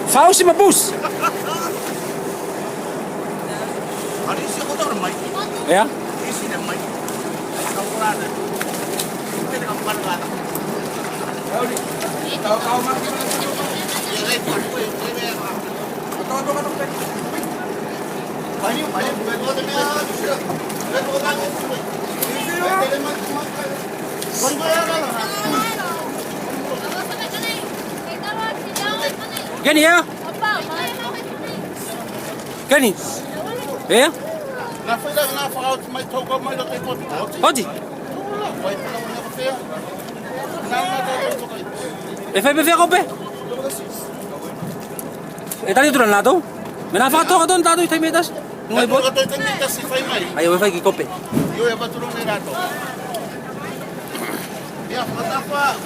Faust si Mabus. Ya? Gani ya? Gani? Ya? Pode? Fai per via coppe? E tadi tu na to? Menafa to ka to tato itay metas. Nung ibot? Ayo fai ki coppe. Yo ya patulong na rato. Ya, patapa.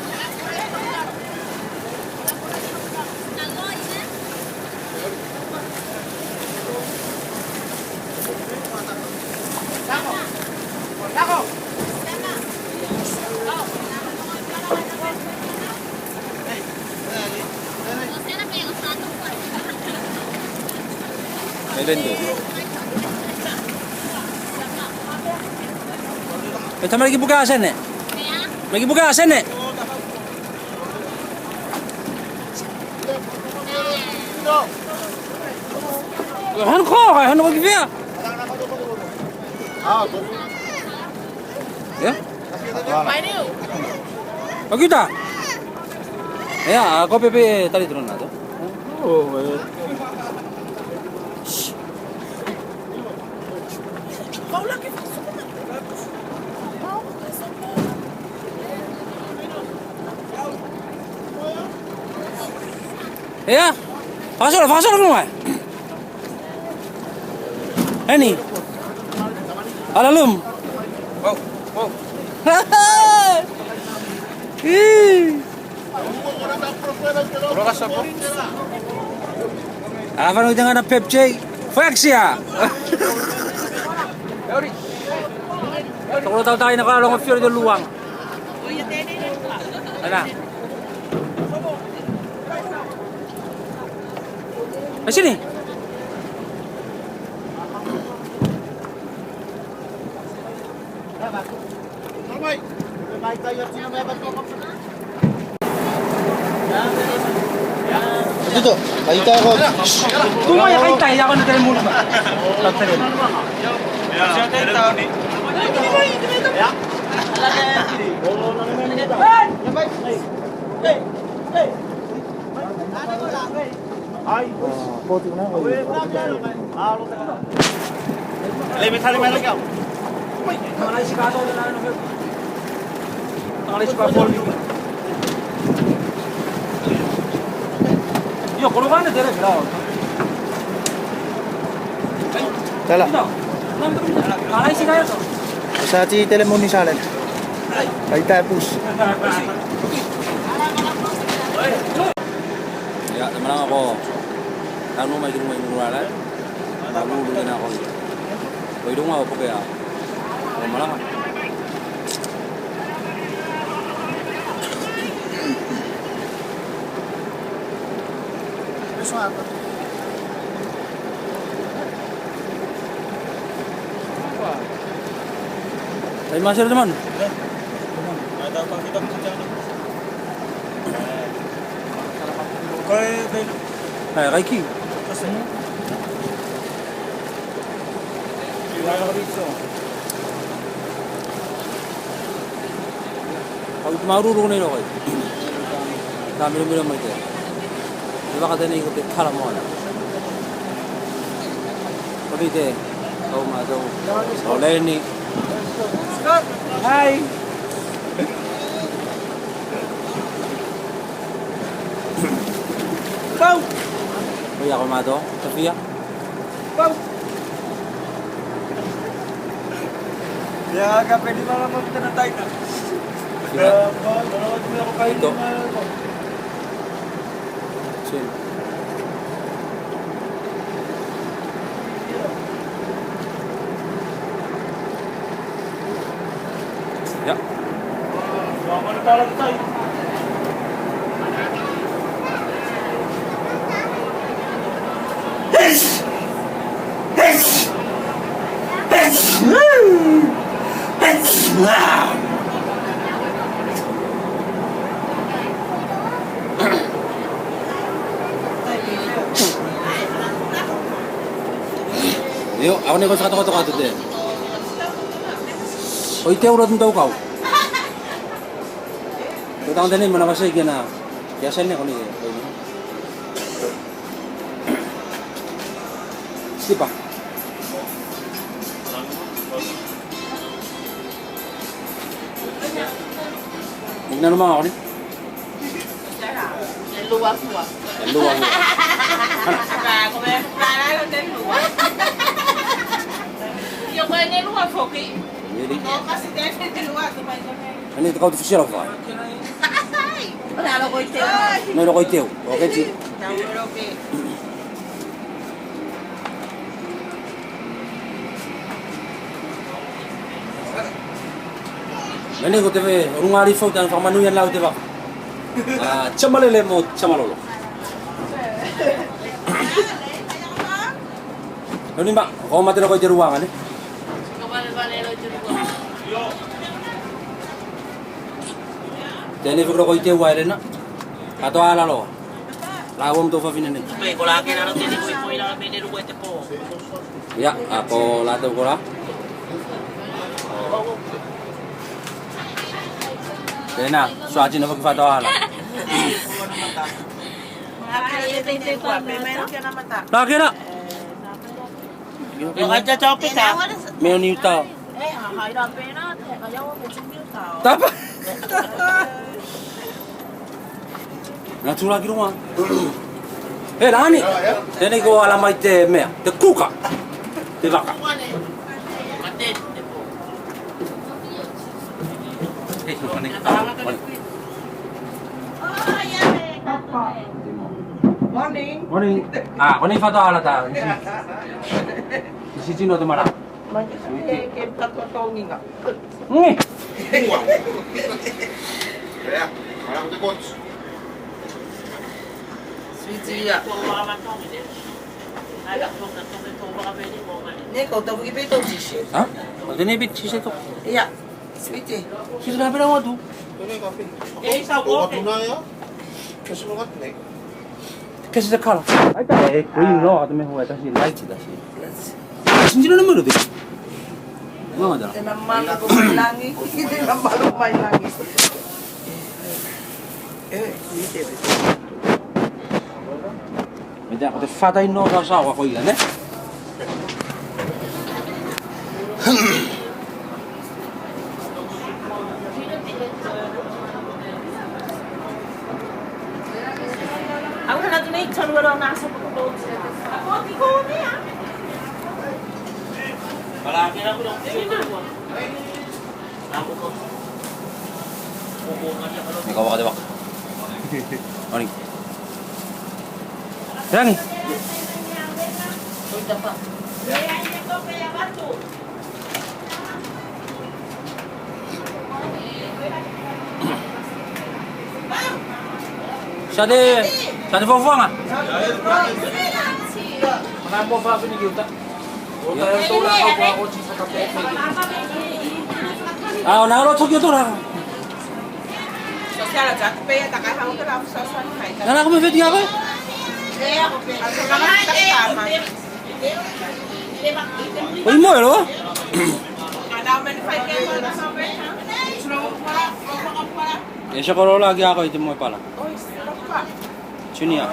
Medan tu. Kita lagi bukasan eh? Lagi bukasan eh? Han kok, han lagi via. Ya? Oh kita? Ya, aku PP tadi turun aja. Oh, ya, pasal semua. Ini, alalum. Wow, wow. Apa nu jangan ada Pepsi, Faxia. Kalau tahu tahu nakalong ng Fiore del Luwang. Ano? Ay, sini. Dito, kaita ako. Kumaya kaita, ako na tayo muna ba? Yo, kalau mana dia berapa? Tala. Alay sih kayo to. Sa ti telemon ni Salen. Kaita push. Ya, teman ako. Tanu may nurala. Talu din ako. Koy dong ako kaya. Malang. Ay masih teman. Ada apa kita kerja ni? Ay Raiki. Ako marurong na ito kayo. Dami-dami mo ito. Di ba ka tayo ikot kala mo na? Pabite. Ako mato. Lenny. Hi. Pau. Kuya ako mato. Sofia. Pau. Ya, kape di malam mo kita natay na. Ito. Sin. Ya. Yo, ako na ko sa kato-kato din. O ite urat daw kau. Kita ang tanin mana masay gina. Biasa niya ko ni. Sipa. Migna naman ako ni. Yang luar semua. Yang luar. Nah, kau bayar pelana kau dari luar. Yang bayar dari luar foki. Jadi, Kau kasih dari luar tu bayar kau. ano ito kau tu fisial fa? Pelana kau itu. Meron ko itiyo. Okay, ji. Yang okey. Nani ko teve rungari fo tan fa manu yan lao teva. Ah, chamalele mo chamalolo. Ano ba? Ako mati na ko di ruangan eh. Kau balik-balik lo juga. Tene fikro ko itiyo wa na. Kato ala lo. Lawom to fa finan. Baik, kau lagi nak jadi kau hilang beli rumah itu po. Ya, ako lato ko la. Tena, suaji na pagfato ala. Lagi na. Yung aja copy ka. Meron yung tao. Hai dah pena, kaya mo macam ni tau. Tapa. Natura rumah. Eh, Rani. Tene ko alamay te mea. Te kuka. Te baka. Mati. Eh, mani. Morning. Morning. Ah, kung fato ala ta. Si Chino tumara. Kem tak tahu ni enggak. Ya, malam itu coach. Sweetie ya. Ni kau tahu ibu itu sih. Ha? Tene bit si to. Iya. Sweetie. Si na pera mo tu. Ini kopi. Eh, sa Buat tuna ya. Kasi mga nek. Kasi sa kala. Ay ta eh ko no at me huwa ta si light da si. Sinjino na mo ro di. Mama da. Tinaman ako may langit. Tinaman ako may langit. Sweetie. Vediamo, te fata in nota sa qua qui, ne? Aku nak tu ni cakap orang nak sebut tu. Aku tiga ni ya. Kalau akhirnya aku dah tiga tu. Aku tu. Ikaw ka diba? Morning. Rani. Tu dapat. Sa de fofuanga. Mana mo fa fini giuta? Ota to la ko ko chi sa kape. Ah, na ro chokyo to ra. Sosial aja, tapi ya tak kau tu lah sosial ni. Na ko me feti ako. Aku kalau tak sama. Oy mo ero. Ada men fight ke mana sampai? Suruh para. E siya ko lagi ako ito mo pala. Oh, apa? Chunia.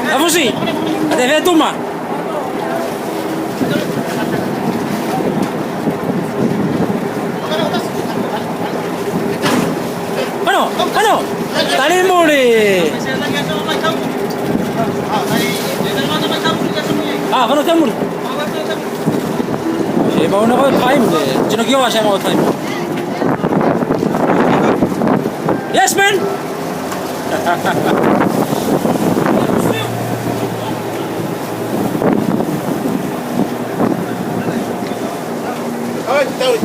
Apa sih? Ada veto ma. Ano? Ano? Tali mo rin. Ah, ano tayo mo rin? Eh, mauna ko time eh. Sinagyawa siya mga time. Yes, man! Ay, tawid.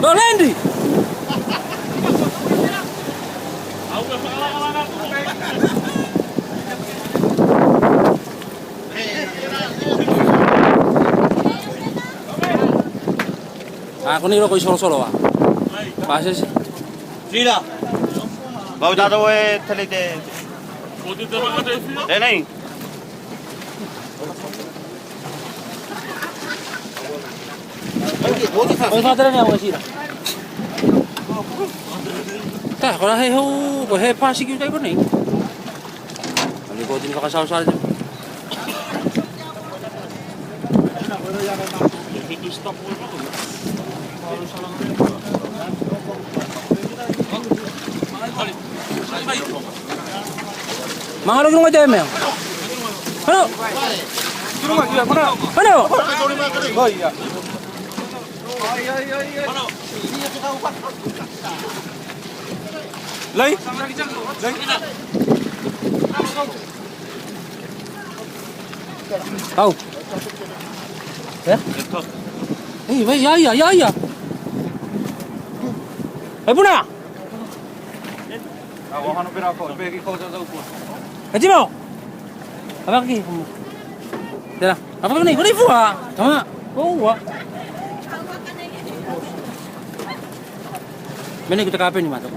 Don Andy! Ako nilo ko solo ah. Passes. सीधा बहुत ज्यादा वो थले दे नहीं Ay, father niya ako sila. Ta, kalau hei ho, ko hei pasi kita ko ni. Ani ko din ka kasal-sal. Mahalo ng mga deme. Ano? Ano? Oh iya. Lay. Kau. Ya? Ya. Puna. वो हनु बिना को बेगी को जा जाऊ Haji mau? Apa lagi? Dah. Apa ni? Kau ni buat? Sama. Kau buat. Mana kita kapan ni mata?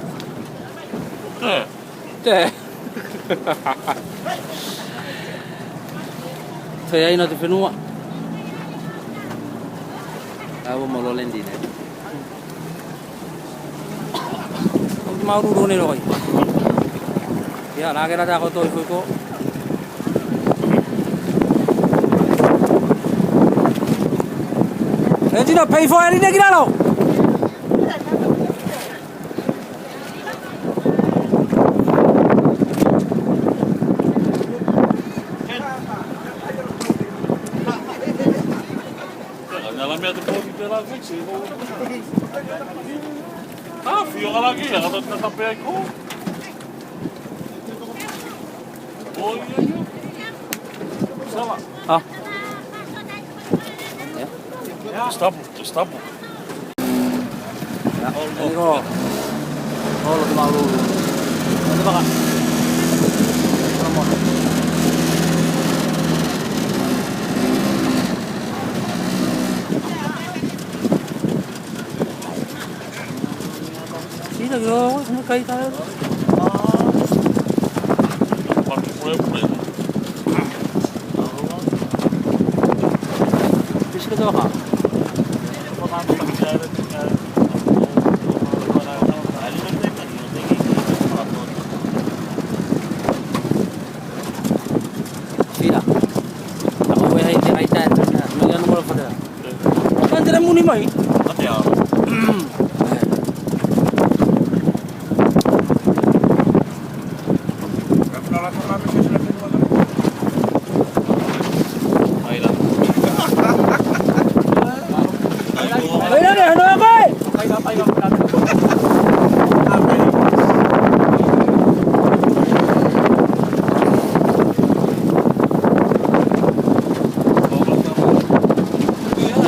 Teh. Saya ini tu fenua. Aku mau lolen di ni. Kau mau dulu ni lagi. Ya, lagi ada aku tu ikut. Eh, Cina, pay for hari ni kira lo. Dalamnya ada kopi lagi sih. Ah, viola lagi ya kalau sampai aku. Oh iya. Salah. Ah. Stop. Ini kok. Oh, lebih malu. Ada apa kan? Sini lagi loh, semua kaitan. Bisa kita apa? Sila. Ako ay kaitan. Magano mo pa dala. Kandiran mo ni Mai. मत यार Ay, ano ako?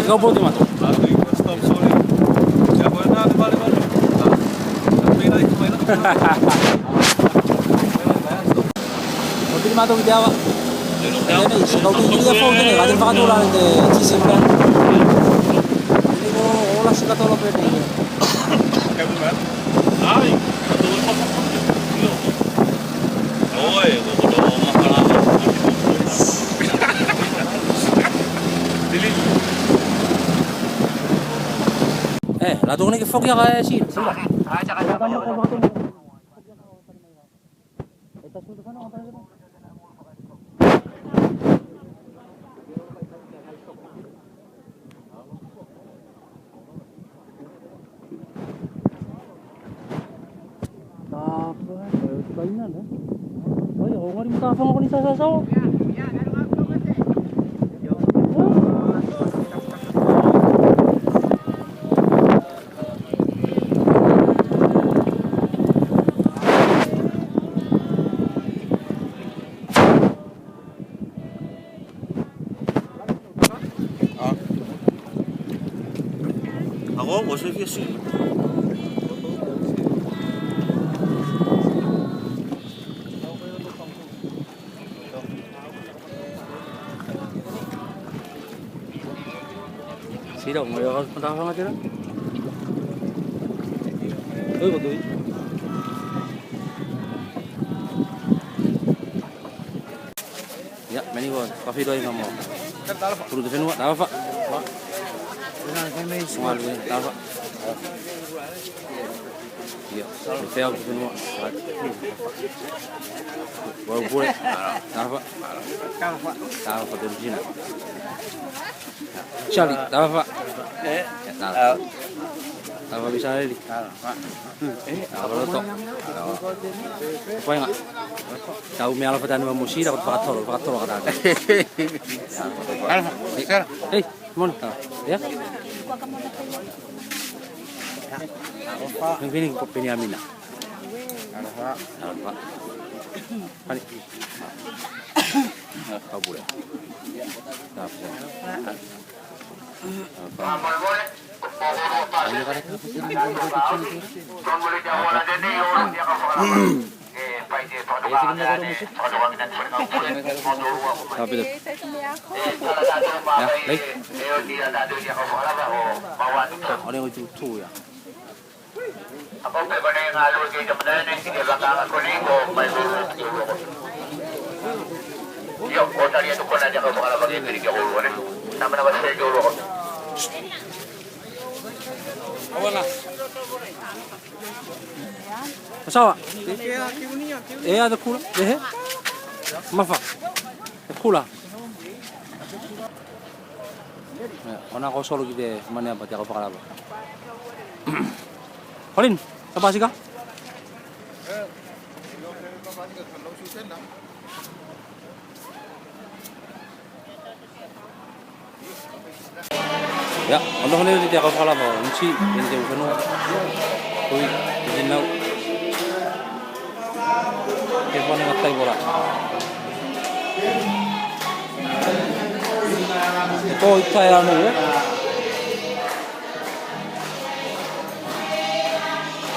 Ikaw po, Timato. Hindi Timato, hindi ako. Ikaw din, hindi ako din eh. Adil makatulang hindi. Chisim ka. Hindi mo, wala sila tolo pwede. Ay, ओए वो तो होगा खड़ा Lato ko na kifok ya kaya sila. Sila. Kainan eh. Ay, ako nga rin matapang ako ni Sasasaw. Ako, 我是去 Sila, umayaw ka matapang natin. Oi, kau tu. Ya, meni kau. Kopi doi kamu. Perlu tu semua. Dah apa? Semua lu. Dah apa? Ya, saya tu semua. Baru boleh. Dah apa? Dah apa tu sini? Charlie, dah apa? Dah. Apa bisa lagi? Apa lo tu? Apa yang? Tahu mel apa tadi memusi dapat faktor kata. Hei, mon, ya? Yang ini kopi ni Amina. Apa? Pani. Kau boleh. Tapi tu. Ya, baik. Orang itu tu ya. Ako pa ba na yung alur kayo sa madalan na sige baka ako nito may yo ko tali ito ko na diyan ko baka bagay pinig ako ulo sama na ba sa ulo ko Wala. Sawa. Ada kula. Mafa. Kula. Ona ko solo gide mana ba ako pakala ba. Colin, apa sih kah? Ya, Allah ni dia kau kalah bawa, mesti yang dia bukan koi jenau. Kepon yang atai bola. Kau itu yang anu ya?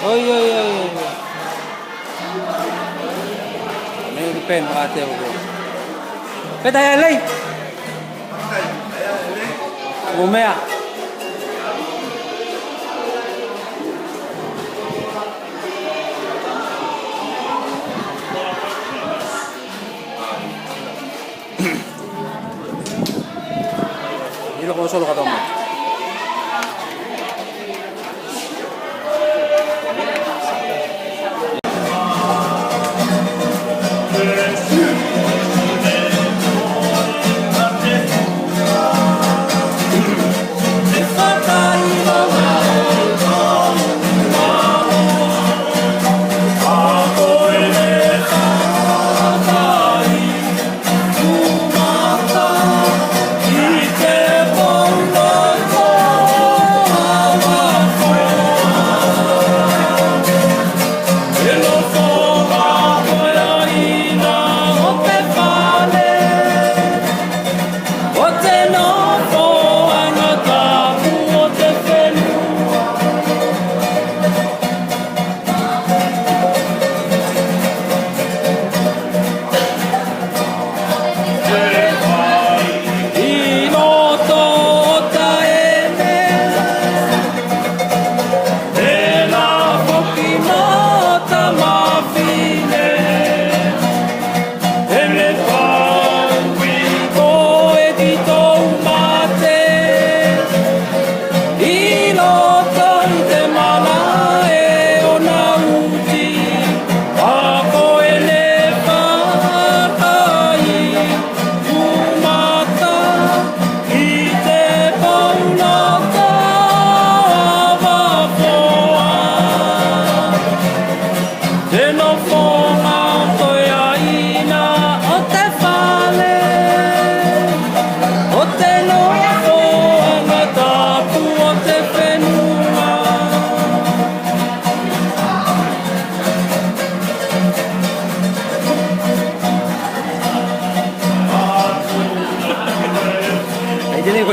Oh iya. Ini pen berarti aku. Peta yang lain. Gomea. Ini lo solo kata mo.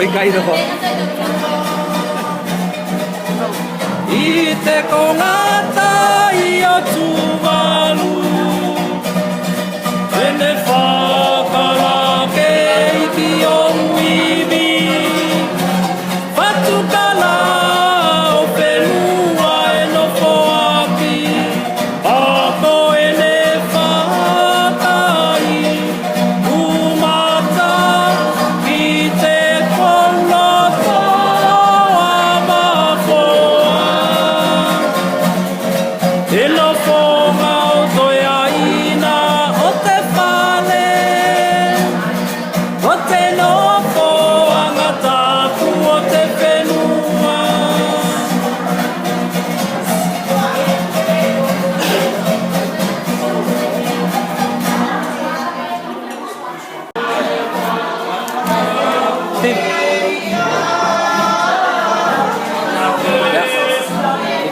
Caído. Y te conata y otuvalu en el fakala que ikion vivi fatukala o pelua en o foa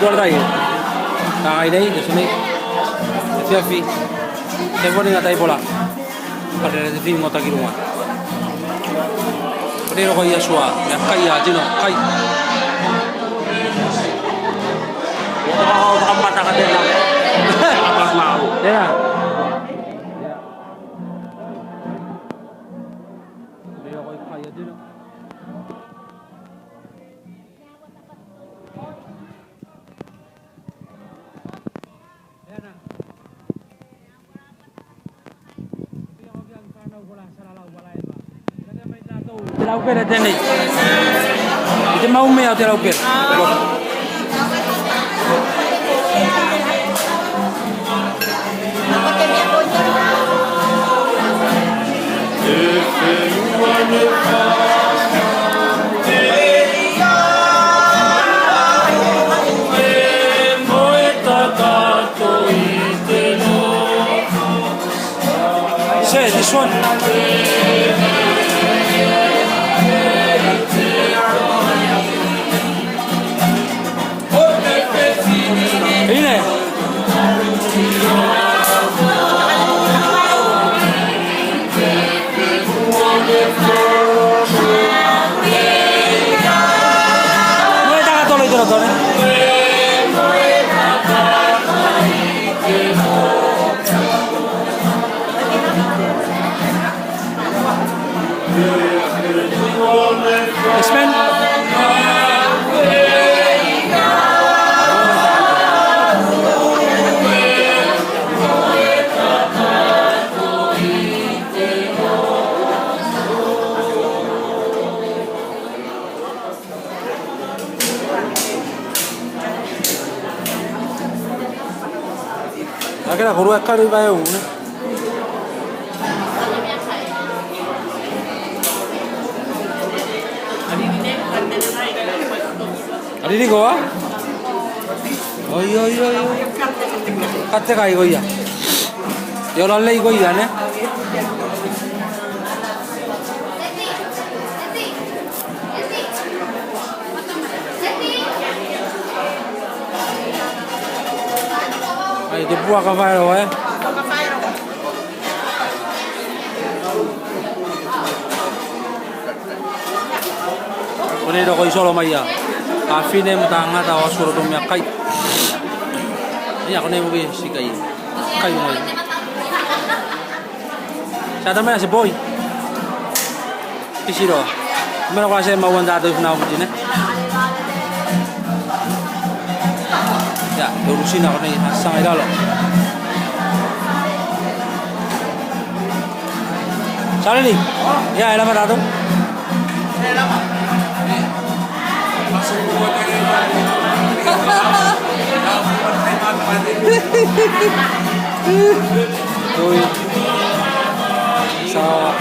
guardai. Tangai dai, ke sini. Fiafi. Saya boleh ngatai bola. Pada ada film mata ki rumah. Pero ko iya sua, ya kai ya jino, kai. Ya kalau tempat tak ada. Apa mau? Ya. Pero ko kai ya jino. Lau pera tene. Ite mau mea te lau pera. Say this one. Ini. Mulai tak tolong itu nonton. Esmen. Akhirnya guru ekar itu kayak ini. Ada di gua? Oh iya. Kate kai gua ya. Yo lalle gua ya ne. Ay, itu buah kafir loh ya. Ini dah kau isolo maya. Kafir ni mutanga tahu suruh dunia kai. Ini aku ni mungkin si kai. Kai mungkin. Saya mana si boy. Kisiro. Mana kau saya mau anda tu nak buat ni? Ya, urusin aku ni sangat dah loh. Salah ni? Ya, lama dah tu. Tuh, sawa.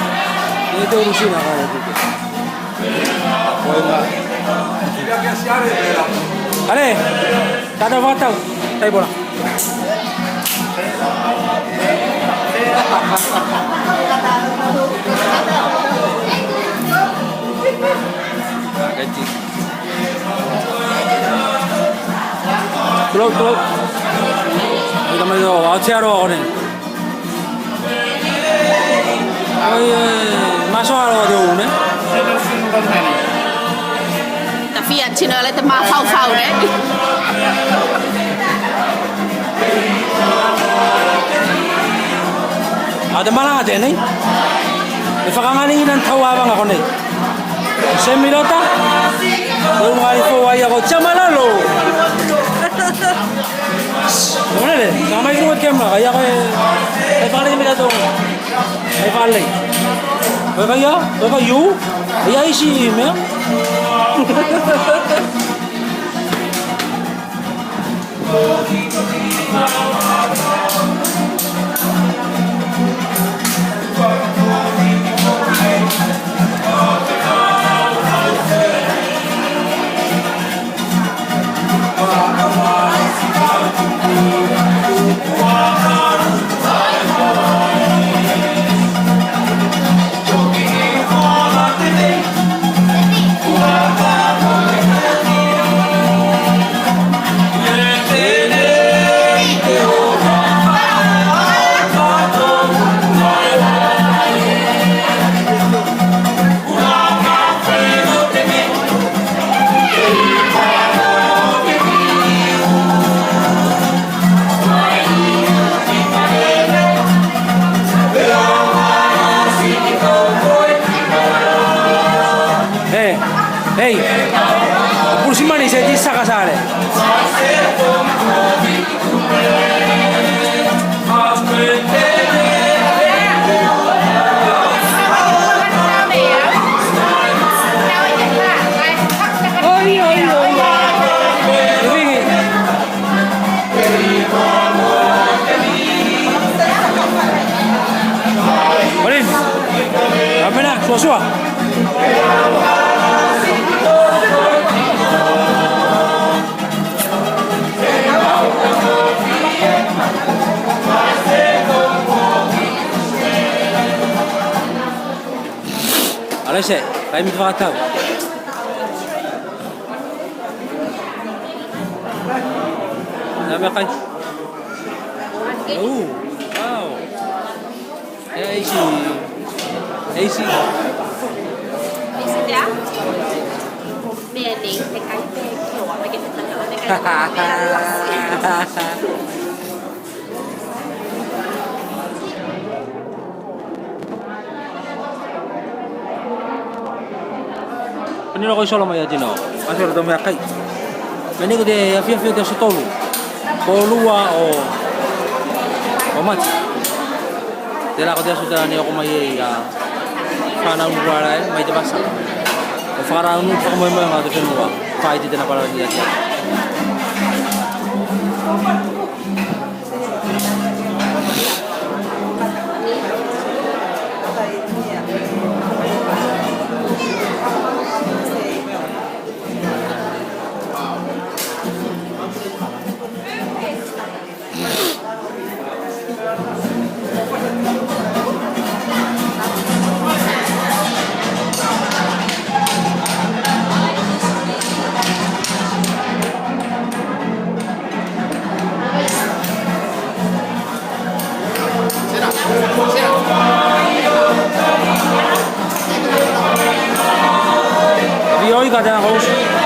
Ini tu urusin aku ni. Apa enggak? Ale, tak ada waktu. Saya bola. Gaji. Tulok. Kita main tu, awak orang ni. Oh masuk awak tu ni. Tapi yang Cina le tempat fau deh. Ada mana ada ni? Ifakangan ini dan tahu apa ngakon ni? Semilota? Belum hari fawai aku cemala lo. Mana le? Sama itu buat kamera. Ayah kau, paling ni tu. Paling. Kau you? Ayah isi me. Hei, pulsimani se tissa kasare. Oi, oi, oi. Bolin, apa nak? Suah-suah. Aleshe, kayak minta tahu. Nama kayak. Oh, wow. Ya, isi. Isi. Isi ya? Bening, tekan keluar lagi Ini lo solo mai atino. Masih ada mai kai. Ini gede ya fia dia setolu. Polua o mati. Dia ko dia sudah ni ako mai ya. Kana ngwara mai de basa. O fara nu ko mai mai ngado fenua. Fai de na para dia. Vioi kada house.